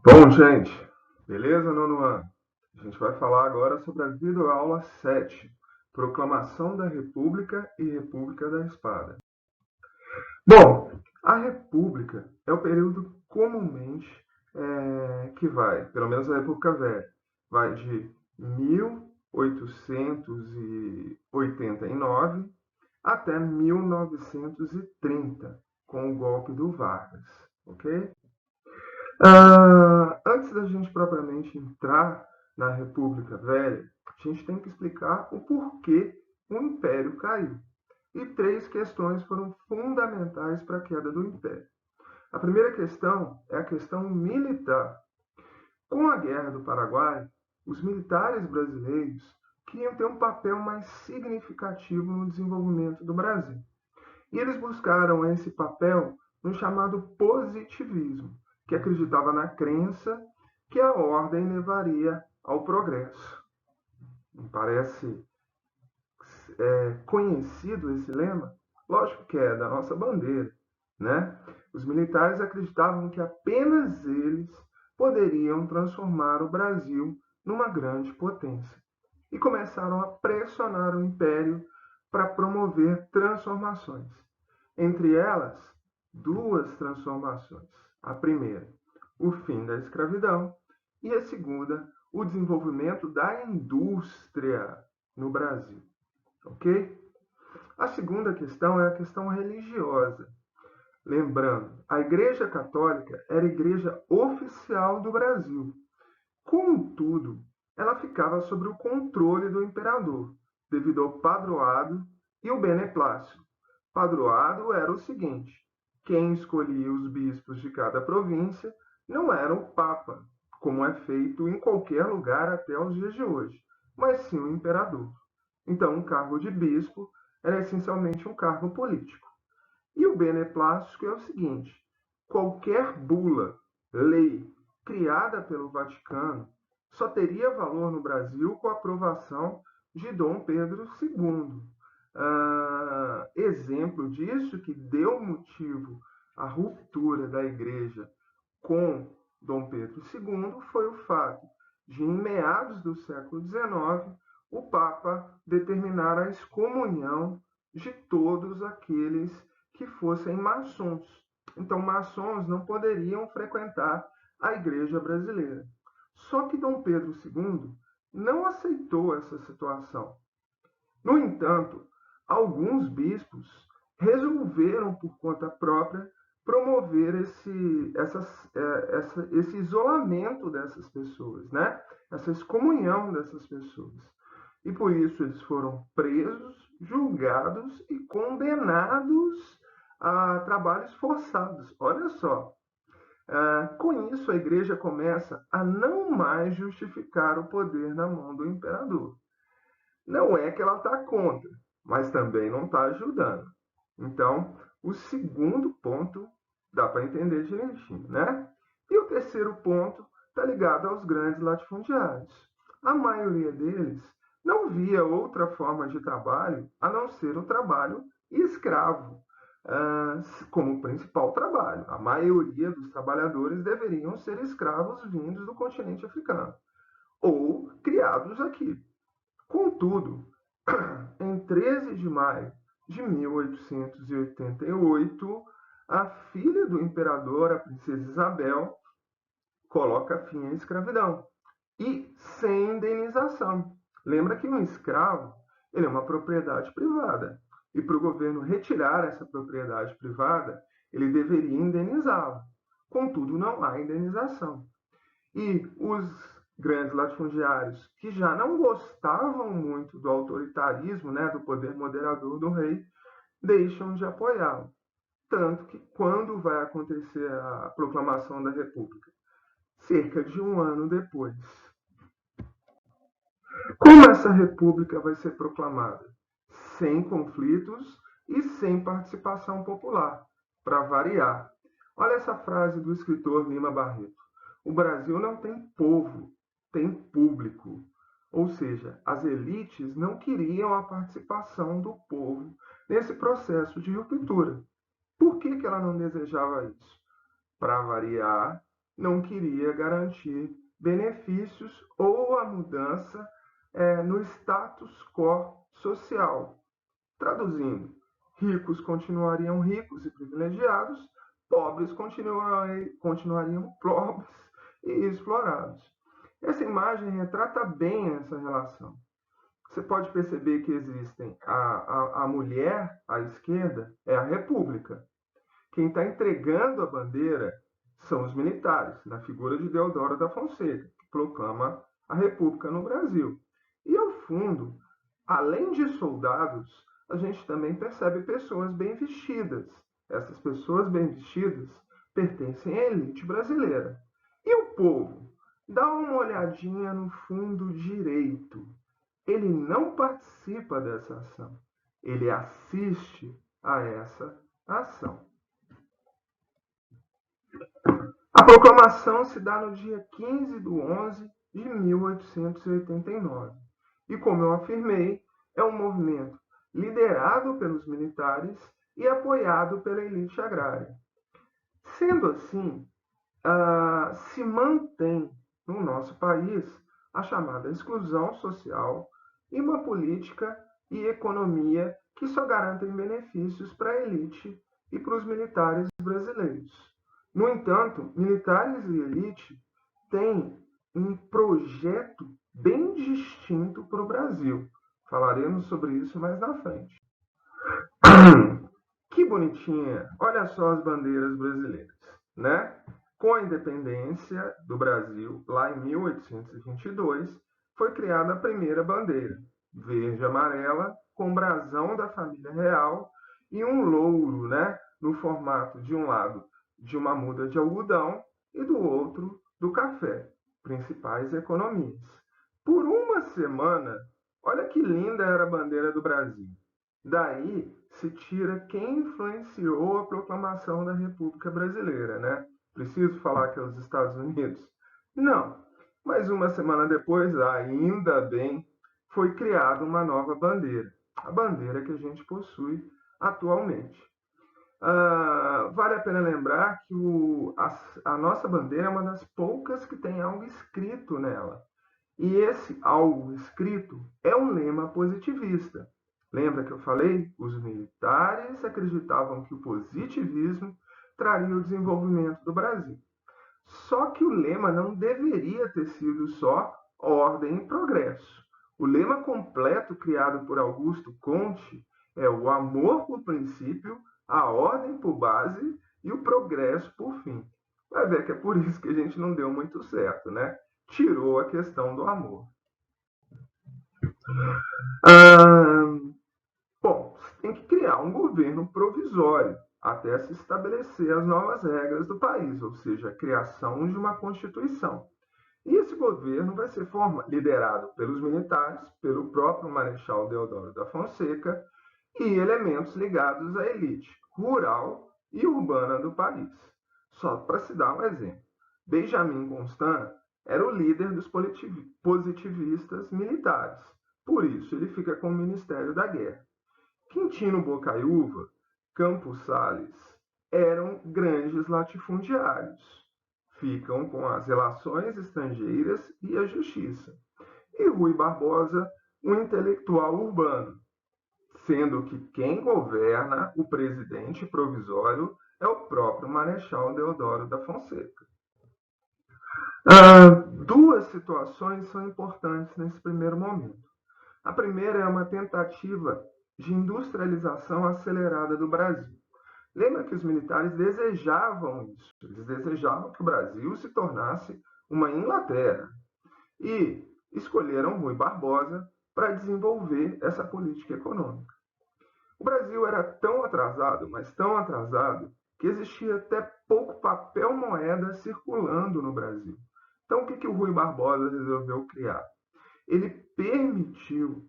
Bom, gente, beleza, nono ano? A gente vai falar agora sobre a videoaula 7, Proclamação da República e República da Espada. Bom, a República é o período comumente que vai, pelo menos a República Velha, vai de 1889 até 1930, com o golpe do Vargas, ok? Antes da gente propriamente entrar na República Velha, a gente tem que explicar o porquê o Império caiu. E três questões foram fundamentais para a queda do Império. A primeira questão é a questão militar. Com a Guerra do Paraguai, os militares brasileiros queriam ter um papel mais significativo no desenvolvimento do Brasil. E eles buscaram esse papel no chamado positivismo, que acreditava na crença que a ordem levaria ao progresso. Não parece conhecido esse lema? Lógico que é da nossa bandeira, né? Os militares acreditavam que apenas eles poderiam transformar o Brasil numa grande potência e começaram a pressionar o Império para promover transformações. Entre elas, duas transformações. A primeira, o fim da escravidão, e a segunda, o desenvolvimento da indústria no Brasil. Ok? A segunda questão é a questão religiosa. Lembrando, a Igreja Católica era a igreja oficial do Brasil. Contudo, ela ficava sob o controle do imperador, devido ao padroado e o beneplácito. Padroado era o seguinte: quem escolhia os bispos de cada província não era o Papa, como é feito em qualquer lugar até os dias de hoje, mas sim o imperador. Então, o cargo de bispo era essencialmente um cargo político. E o beneplácito é o seguinte: qualquer bula, lei criada pelo Vaticano só teria valor no Brasil com a aprovação de Dom Pedro II. Exemplo disso que deu motivo à ruptura da Igreja com Dom Pedro II foi o fato de, em meados do século XIX, o Papa determinar a excomunhão de todos aqueles que fossem maçons. Então, maçons não poderiam frequentar a Igreja brasileira. Só que Dom Pedro II não aceitou essa situação. No entanto, alguns bispos resolveram, por conta própria, promover esse isolamento dessas pessoas, né? Essa excomunhão dessas pessoas. E por isso eles foram presos, julgados e condenados a trabalhos forçados. Olha só. Com isso, a igreja começa a não mais justificar o poder na mão do imperador. Não é que ela está contra, mas também não está ajudando. Então, o segundo ponto dá para entender direitinho, né? E o terceiro ponto está ligado aos grandes latifundiários. A maioria deles não via outra forma de trabalho a não ser o trabalho escravo como principal trabalho. A maioria dos trabalhadores deveriam ser escravos vindos do continente africano ou criados aqui. Contudo, em 13 de maio de 1888, a filha do imperador, a princesa Isabel, coloca fim à escravidão e sem indenização. Lembra que um escravo ele é uma propriedade privada e para o governo retirar essa propriedade privada, ele deveria indenizá-lo. Contudo, não há indenização. E os grandes latifundiários, que já não gostavam muito do autoritarismo, né, do poder moderador do rei, deixam de apoiá-lo. Tanto que, quando vai acontecer a proclamação da República? Cerca de um ano depois. Como essa República vai ser proclamada? Sem conflitos e sem participação popular, para variar. Olha essa frase do escritor Lima Barreto: o Brasil não tem povo, tem público. Ou seja, as elites não queriam a participação do povo nesse processo de ruptura. Por que ela não desejava isso? Para variar, não queria garantir benefícios ou a mudança no status quo social. Traduzindo, ricos continuariam ricos e privilegiados, pobres continuariam pobres e explorados. Essa imagem retrata bem essa relação. Você pode perceber que existem a mulher à esquerda, é a república. Quem está entregando a bandeira são os militares, na figura de Deodoro da Fonseca, que proclama a república no Brasil. E ao fundo, além de soldados, a gente também percebe pessoas bem vestidas. Essas pessoas bem vestidas pertencem à elite brasileira. E o povo? Dá uma olhadinha no fundo direito. Ele não participa dessa ação. Ele assiste a essa ação. A proclamação se dá no dia 15 de 11 de 1889. E como eu afirmei, é um movimento liderado pelos militares e apoiado pela elite agrária. Sendo assim, se mantém no nosso país a chamada exclusão social e uma política e economia que só garantem benefícios para a elite e para os militares brasileiros. No entanto, militares e elite têm um projeto bem distinto para o Brasil. Falaremos sobre isso mais na frente. Que bonitinha! Olha só as bandeiras brasileiras, né? Com a independência do Brasil, lá em 1822, foi criada a primeira bandeira, verde e amarela, com brasão da família real e um louro, né? No formato, de um lado, de uma muda de algodão e do outro, do café, principais economias. Por uma semana, olha que linda era a bandeira do Brasil. Daí se tira quem influenciou a proclamação da República Brasileira, né? Preciso falar que é os Estados Unidos? Não. Mas uma semana depois, ainda bem, foi criada uma nova bandeira. A bandeira que a gente possui atualmente. Vale a pena lembrar que a nossa bandeira é uma das poucas que tem algo escrito nela. E esse algo escrito é um lema positivista. Lembra que eu falei? Os militares acreditavam que o positivismo traria o desenvolvimento do Brasil. Só que o lema não deveria ter sido só ordem e progresso. O lema completo criado por Augusto Conte é o amor por princípio, a ordem por base e o progresso por fim. Vai ver que é por isso que a gente não deu muito certo, né? Tirou a questão do amor. Bom, tem que criar um governo provisório até se estabelecer as novas regras do país, ou seja, a criação de uma constituição. E esse governo vai ser liderado pelos militares, pelo próprio Marechal Deodoro da Fonseca e elementos ligados à elite rural e urbana do país. Só para se dar um exemplo, Benjamin Constant era o líder dos positivistas militares, por isso ele fica com o Ministério da Guerra. Quintino Bocaiúva, Campos Salles eram grandes latifundiários, ficam com as relações estrangeiras e a justiça. E Rui Barbosa, um intelectual urbano, sendo que quem governa o presidente provisório é o próprio Marechal Deodoro da Fonseca. Duas situações são importantes nesse primeiro momento. A primeira é uma tentativa de industrialização acelerada do Brasil. Lembra que os militares desejavam isso, eles desejavam que o Brasil se tornasse uma Inglaterra e escolheram Rui Barbosa para desenvolver essa política econômica. O Brasil era tão atrasado, mas tão atrasado, que existia até pouco papel moeda circulando no Brasil. Então, o que o Rui Barbosa resolveu criar? Ele permitiu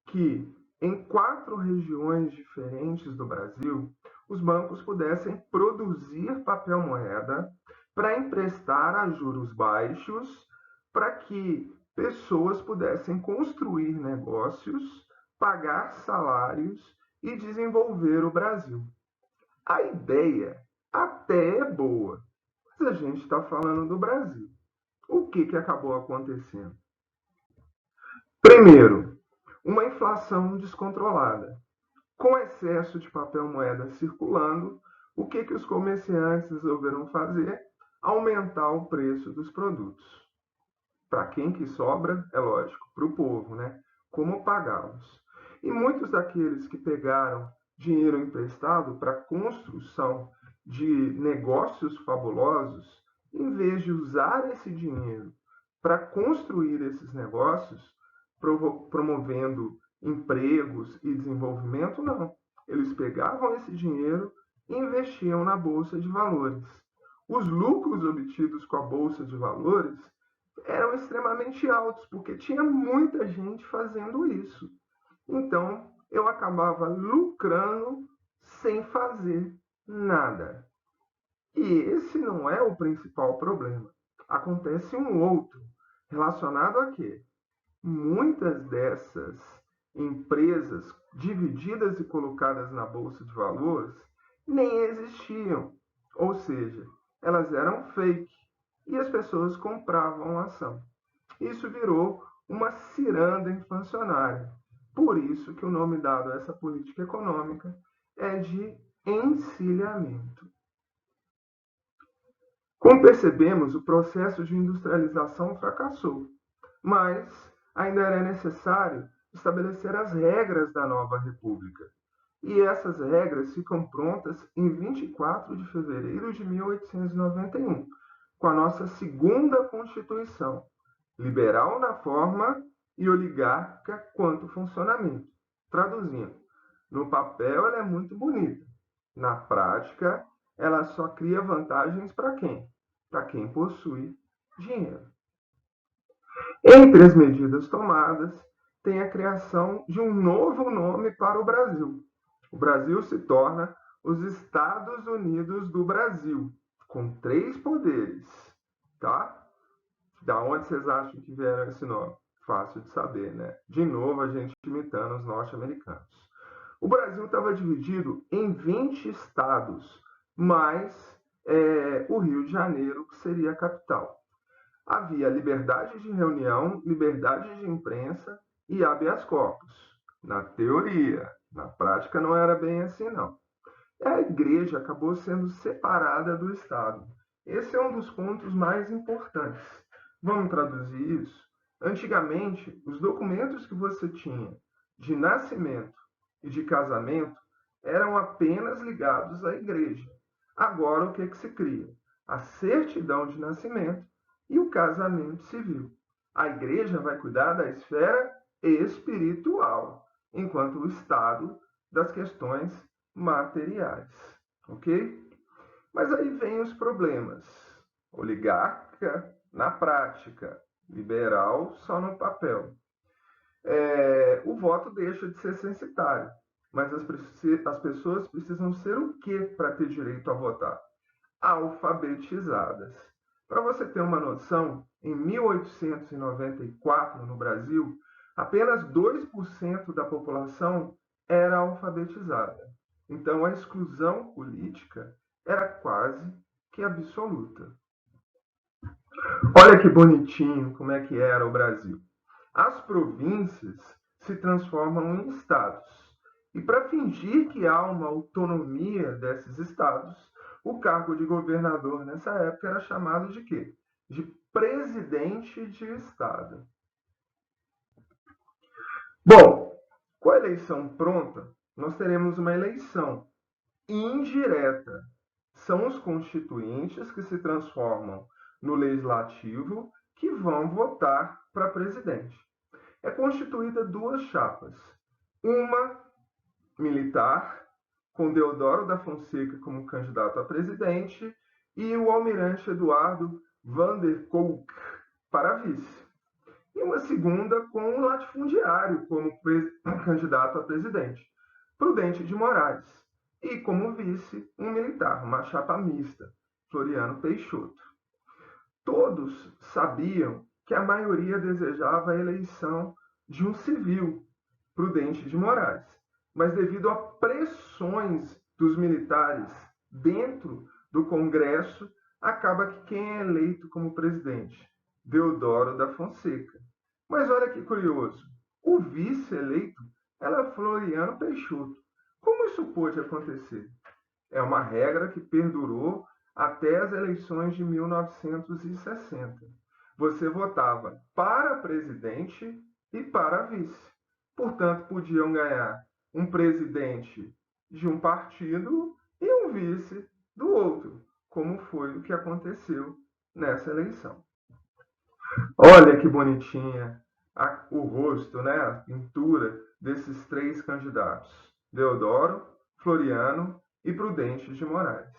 que em 4 regiões diferentes do Brasil, os bancos pudessem produzir papel moeda para emprestar a juros baixos, para que pessoas pudessem construir negócios, pagar salários e desenvolver o Brasil. A ideia até é boa. Mas a gente está falando do Brasil. O que acabou acontecendo? Primeiro, uma inflação descontrolada. Com excesso de papel moeda circulando, o que os comerciantes resolveram fazer? Aumentar o preço dos produtos. Para quem que sobra, é lógico, para o povo, né? Como pagá-los? E muitos daqueles que pegaram dinheiro emprestado para construção de negócios fabulosos, em vez de usar esse dinheiro para construir esses negócios, promovendo empregos e desenvolvimento, não. Eles pegavam esse dinheiro e investiam na bolsa de valores. Os lucros obtidos com a bolsa de valores eram extremamente altos, porque tinha muita gente fazendo isso. Então, eu acabava lucrando sem fazer nada. E esse não é o principal problema. Acontece um outro, relacionado a quê? Muitas dessas empresas divididas e colocadas na bolsa de valores nem existiam. Ou seja, elas eram fake e as pessoas compravam a ação. Isso virou uma ciranda inflacionária. Por isso que o nome dado a essa política econômica é de encilhamento. Como percebemos, o processo de industrialização fracassou, mas ainda era necessário estabelecer as regras da nova república. E essas regras ficam prontas em 24 de fevereiro de 1891, com a nossa segunda Constituição, liberal na forma e oligárquica quanto funcionamento. Traduzindo, no papel ela é muito bonita, na prática ela só cria vantagens para quem? Para quem possui dinheiro. Entre as medidas tomadas, tem a criação de um novo nome para o Brasil. O Brasil se torna os Estados Unidos do Brasil, com 3 poderes, tá? Da onde vocês acham que vieram esse nome? Fácil de saber, né? De novo, a gente imitando os norte-americanos. O Brasil estava dividido em 20 estados, mais o Rio de Janeiro, que seria a capital. Havia liberdade de reunião, liberdade de imprensa e habeas corpus. Na teoria, na prática não era bem assim, não. A igreja acabou sendo separada do Estado. Esse é um dos pontos mais importantes. Vamos traduzir isso? Antigamente, os documentos que você tinha de nascimento e de casamento eram apenas ligados à igreja. Agora, o que se cria? A certidão de nascimento e o casamento civil. A igreja vai cuidar da esfera espiritual, enquanto o Estado das questões materiais, ok? Mas aí vem os problemas. Oligarca na prática, liberal só no papel. O voto deixa de ser censitário, mas as pessoas precisam ser o quê para ter direito a votar? Alfabetizadas. Para você ter uma noção, em 1894, no Brasil, apenas 2% da população era alfabetizada. Então, a exclusão política era quase que absoluta. Olha que bonitinho como é que era o Brasil. As províncias se transformam em estados. E para fingir que há uma autonomia desses estados, o cargo de governador nessa época era chamado de quê? De presidente de estado. Bom, com a eleição pronta, nós teremos uma eleição indireta. São os constituintes que se transformam no legislativo que vão votar para presidente. É constituída 2 chapas. Uma militar, com Deodoro da Fonseca como candidato a presidente, e o almirante Eduardo van der Kolk para vice. E uma segunda com um latifundiário como candidato a presidente, Prudente de Moraes, e como vice um militar, uma chapa mista, Floriano Peixoto. Todos sabiam que a maioria desejava a eleição de um civil, Prudente de Moraes, mas devido a pressões dos militares dentro do Congresso, acaba que quem é eleito como presidente? Deodoro da Fonseca. Mas olha que curioso, o vice-eleito era Floriano Peixoto. Como isso pôde acontecer? É uma regra que perdurou até as eleições de 1960. Você votava para presidente e para vice. Portanto, podiam ganhar um presidente de um partido e um vice do outro, como foi o que aconteceu nessa eleição. Olha que bonitinha o rosto, né, a pintura desses três candidatos: Deodoro, Floriano e Prudente de Moraes.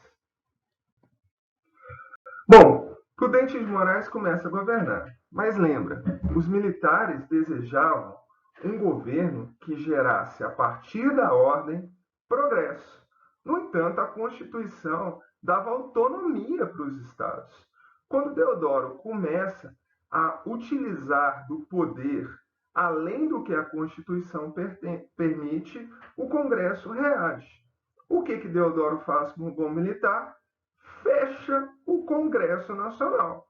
Bom, Prudente de Moraes começa a governar, mas lembra, os militares desejavam um governo que gerasse, a partir da ordem, progresso. No entanto, a Constituição dava autonomia para os estados. Quando Deodoro começa a utilizar do poder além do que a Constituição permite, o Congresso reage. O que Deodoro faz como bom militar? Fecha o Congresso Nacional.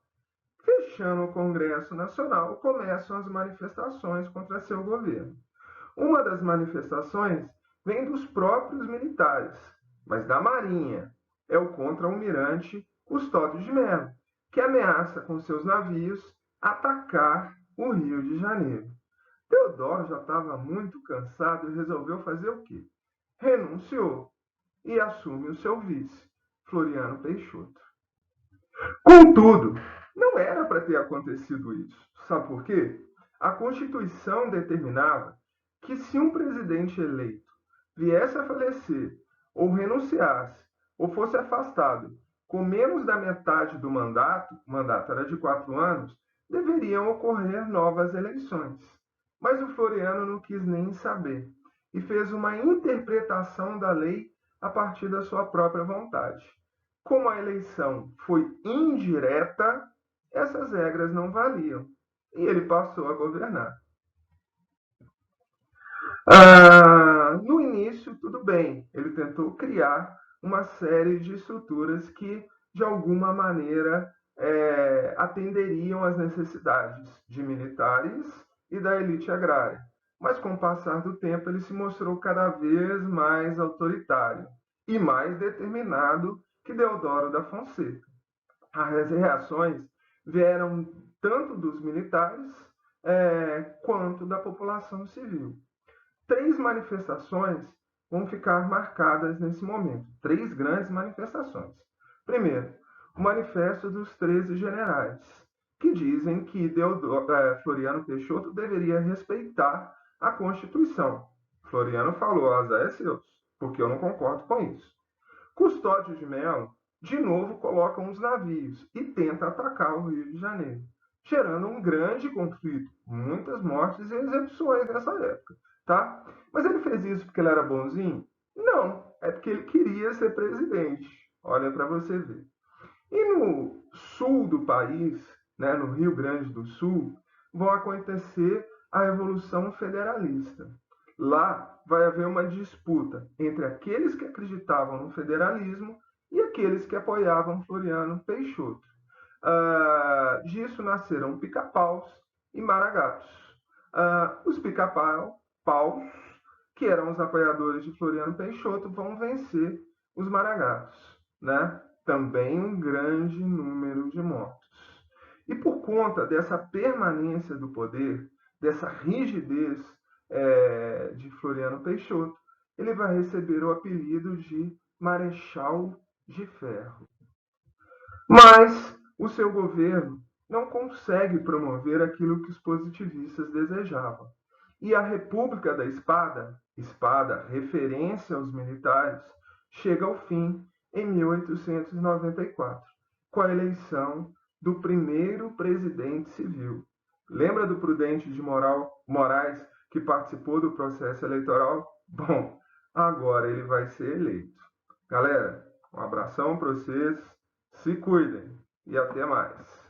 Fechando o Congresso Nacional, começam as manifestações contra seu governo. Uma das manifestações vem dos próprios militares, mas da Marinha. É o contra-almirante Custódio de Mello, que ameaça com seus navios atacar o Rio de Janeiro. Deodoro já estava muito cansado e resolveu fazer o quê? Renunciou e assume o seu vice, Floriano Peixoto. Contudo, não era para ter acontecido isso. Sabe por quê? A Constituição determinava que se um presidente eleito viesse a falecer, ou renunciasse, ou fosse afastado com menos da metade do mandato, o mandato era de 4 anos, deveriam ocorrer novas eleições. Mas o Floriano não quis nem saber e fez uma interpretação da lei a partir da sua própria vontade. Como a eleição foi indireta, essas regras não valiam e ele passou a governar. No início, tudo bem, ele tentou criar uma série de estruturas que, de alguma maneira, atenderiam às necessidades de militares e da elite agrária. Mas, com o passar do tempo, ele se mostrou cada vez mais autoritário e mais determinado que Deodoro da Fonseca. As reações vieram tanto dos militares quanto da população civil. 3 manifestações vão ficar marcadas nesse momento. 3 grandes manifestações. Primeiro, o Manifesto dos 13 Generais, que dizem que Floriano Peixoto deveria respeitar a Constituição. Floriano falou: azar é seus, porque eu não concordo com isso. Custódio de Mello, de novo, coloca uns navios e tenta atacar o Rio de Janeiro, gerando um grande conflito, muitas mortes e execuções nessa época. Tá? Mas ele fez isso porque ele era bonzinho? Não, é porque ele queria ser presidente. Olha para você ver. E no sul do país, né, no Rio Grande do Sul, vão acontecer a Revolução Federalista. Lá vai haver uma disputa entre aqueles que acreditavam no federalismo e aqueles que apoiavam Floriano Peixoto. Disso nasceram pica-paus e maragatos. Os pica-paus, que eram os apoiadores de Floriano Peixoto, vão vencer os maragatos, né? Também um grande número de mortos. E por conta dessa permanência do poder, dessa rigidez de Floriano Peixoto, ele vai receber o apelido de Marechal de Ferro. Mas o seu governo não consegue promover aquilo que os positivistas desejavam. E a República da Espada, referência aos militares, chega ao fim em 1894, com a eleição do primeiro presidente civil. Lembra do Prudente de Moraes, que participou do processo eleitoral? Bom, agora ele vai ser eleito. Galera, um abração para vocês, se cuidem e até mais.